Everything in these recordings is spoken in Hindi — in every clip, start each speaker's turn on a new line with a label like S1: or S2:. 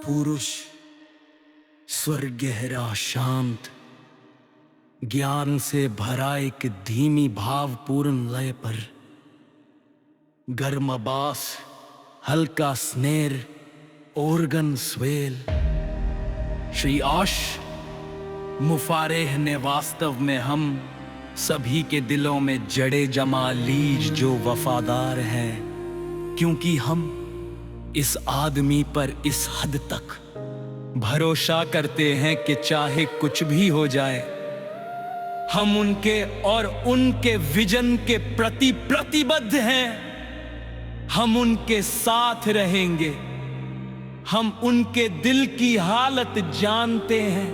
S1: पुरुष स्वर गहरा शांत, ज्ञान से भरा एक धीमी भावपूर्ण लय पर, गर्म बास, हल्का स्नेर, ऑर्गन स्वेल। श्री आश मुफारेह ने वास्तव में हम सभी के दिलों में जड़े जमा लीज जो वफादार हैं, क्योंकि हम इस आदमी पर इस हद तक भरोसा करते हैं कि चाहे कुछ भी हो जाए, हम उनके और उनके विजन के प्रति प्रतिबद्ध हैं। हम उनके साथ रहेंगे। हम उनके दिल की हालत जानते हैं।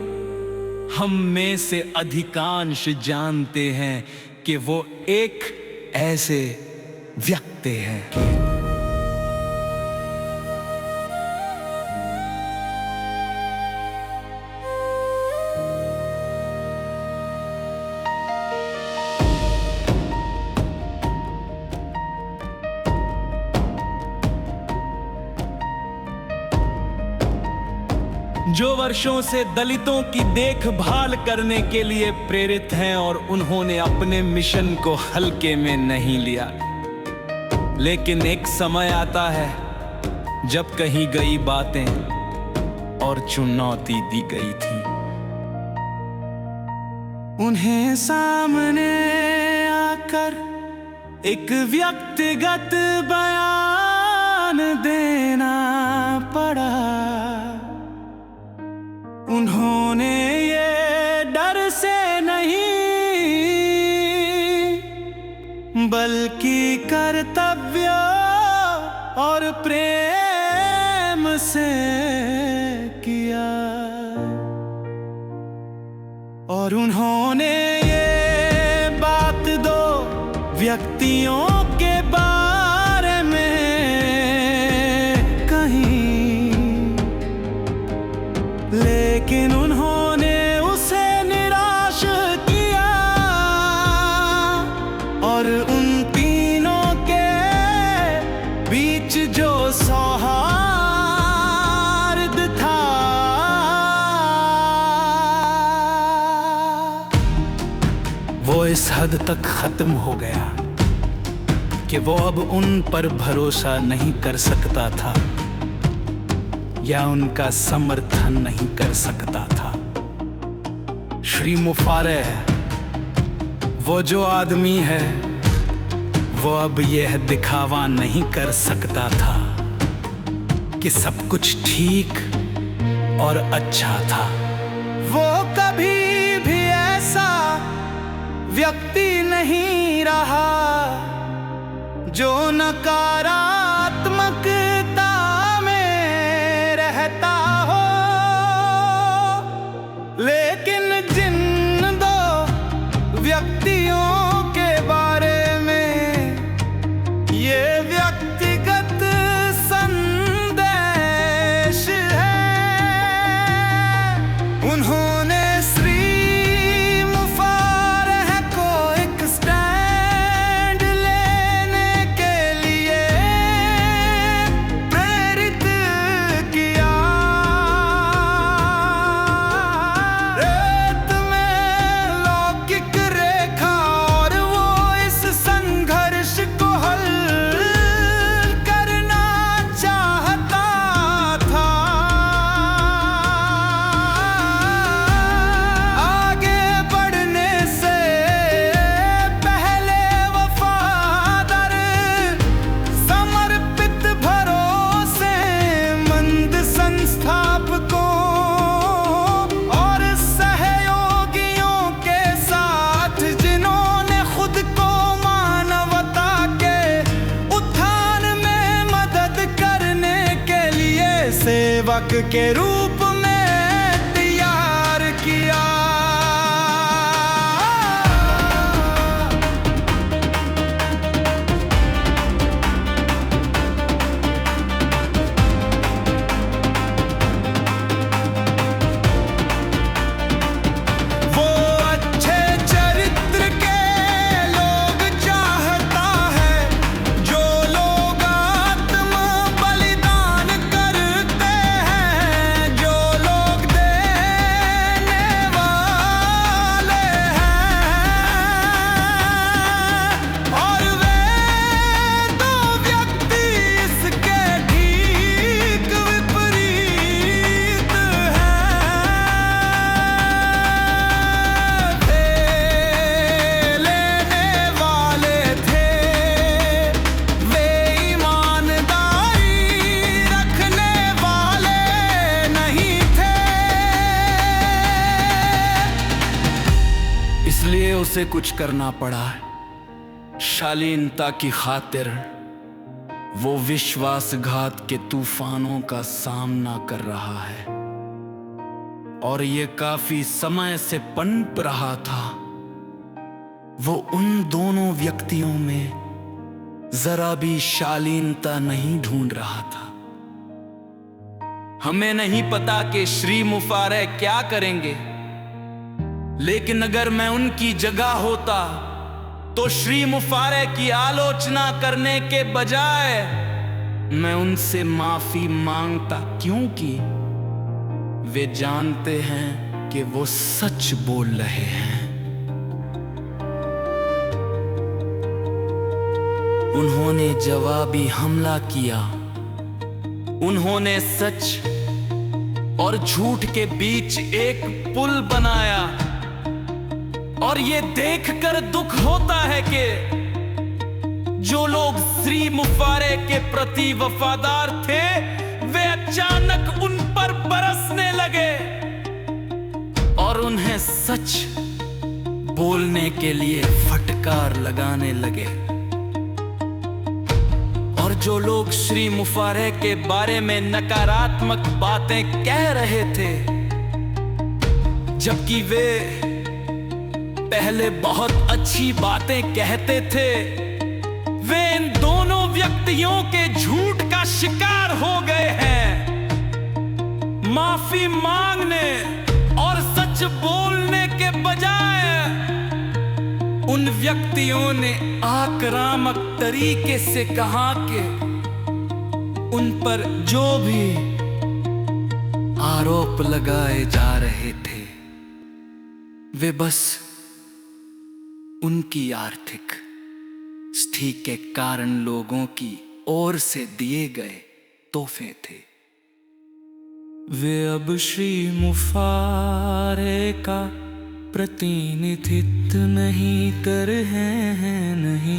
S1: हम में से अधिकांश जानते हैं कि वो एक ऐसे व्यक्ति हैं। जो वर्षों से दलितों की देखभाल करने के लिए प्रेरित हैं और उन्होंने अपने मिशन को हल्के में नहीं लिया। लेकिन एक समय आता है जब कही गई बातें और चुनौती दी गई थी, उन्हें सामने आकर एक व्यक्तिगत बयान देना पड़ा। उन्होंने ये डर से नहीं बल्कि कर्तव्य और प्रेम से किया, और उन्होंने ये बात दो व्यक्तियों के बारे में कही, लेकिन उन्होंने उसे निराश किया और उन तीनों के बीच जो सौहार्द था, वो इस हद तक खत्म हो गया कि वो अब उन पर भरोसा नहीं कर सकता था या उनका समर्थन नहीं कर सकता था। श्री मुफारेह, वो जो आदमी है, वो अब यह दिखावा नहीं कर सकता था कि सब कुछ ठीक और अच्छा था। वो कभी भी ऐसा व्यक्ति नहीं रहा जो नकारात्मक व्यक्तियों के बारे में ये व्यक्तिगत संदेश है। उन्होंने श्री मुफारेह को एक स्टैंड लेने के लिए प्रेरित किया। रेत में लौकिक सेवक के रूप में तैयार किया। वो अच्छे चरित्र के लोग चाहता है कुछ करना पड़ा। शालीनता की खातिर वो विश्वासघात के तूफानों का सामना कर रहा है, और ये काफी समय से पनप रहा था। वो उन दोनों व्यक्तियों में जरा भी शालीनता नहीं ढूंढ रहा था। हमें नहीं पता कि श्री मुफारे क्या करेंगे, लेकिन अगर मैं उनकी जगह होता तो श्री मुफारे की आलोचना करने के बजाय मैं उनसे माफी मांगता, क्योंकि वे जानते हैं कि वो सच बोल रहे हैं। उन्होंने जवाबी हमला किया। उन्होंने सच और झूठ के बीच एक पुल बनाया, और ये देखकर दुख होता है कि जो लोग श्री मुफारे के प्रति वफादार थे वे अचानक उन पर बरसने लगे और उन्हें सच बोलने के लिए फटकार लगाने लगे। और जो लोग श्री मुफारे के बारे में नकारात्मक बातें कह रहे थे, जबकि वे पहले बहुत अच्छी बातें कहते थे, वे इन दोनों व्यक्तियों के झूठ का शिकार हो गए हैं। माफी मांगने और सच बोलने के बजाय उन व्यक्तियों ने आक्रामक तरीके से कहा कि उन पर जो भी आरोप लगाए जा रहे थे वे बस उनकी आर्थिक स्थिति के कारण लोगों की ओर से दिए गए तोहफे थे। वे अब श्री मुफारे का प्रतिनिधित्व नहीं कर रहे हैं, नहीं।